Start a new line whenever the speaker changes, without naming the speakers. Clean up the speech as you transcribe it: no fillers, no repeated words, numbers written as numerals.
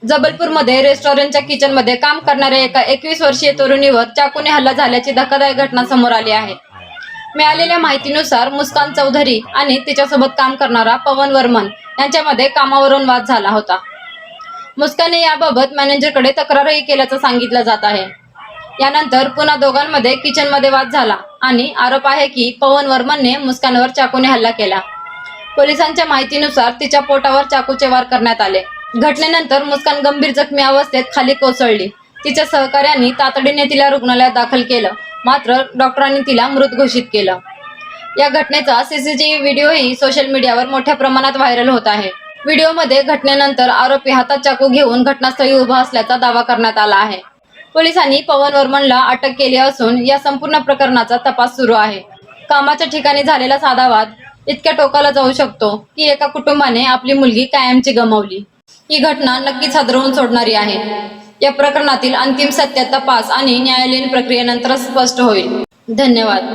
जबलपूरमध्ये रेस्टॉरंटच्या किचनमध्ये काम करणाऱ्या एका 21 वर्षीय तरुणीवर चाकूने हल्ला झाल्याची धक्कादायक घटना समोर आली आहे। मिळालेल्या माहितीनुसार मुस्कान चौधरी आणि तिच्यासोबत काम करणारा पवन वर्मन यांच्यामध्ये कामावरून वाद झाला होता। मुस्कानने याबाबत मॅनेजरकडे तक्रारही केल्याचं सांगितलं जात आहे। यानंतर पुन्हा दोघांमध्ये किचनमध्ये वाद झाला आणि आरोप आहे की पवन वर्मनने मुस्कानवर चाकूने हल्ला केला। पोलिसांच्या माहितीनुसार तिच्या पोटावर चाकूचे वार करण्यात आले। घटनेनंतर मुस्कान गंभीर जखमी अवस्थेत खाली कोसळली। तिच्या सहकाऱ्यांनी तातडीने तिला रुग्णालयात दाखल केलं, मात्र डॉक्टरांनी तिला मृत घोषित केलं। या घटनेचा सीसीटीव्ही व्हिडिओही सोशल मीडियावर मोठ्या प्रमाणात व्हायरल होत आहे। व्हिडिओमध्ये घटनेनंतर आरोपी हातात चाकू घेऊन घटनास्थळी उभा असल्याचा दावा करण्यात आला आहे। पोलिसांनी पवन वर्मनला अटक केली असून या संपूर्ण प्रकरणाचा तपास सुरू आहे। कामाच्या ठिकाणी झालेला साधा वाद इतक्या टोकाला जाऊ शकतो की एका कुटुंबाने आपली मुलगी कायमची गमावली। ही घटना नक्कीच हादरवून सोडणारी आहे। या प्रकरणातील अंतिम सत्य तपास आणि न्यायालयीन प्रक्रियेनंतर स्पष्ट होईल। धन्यवाद।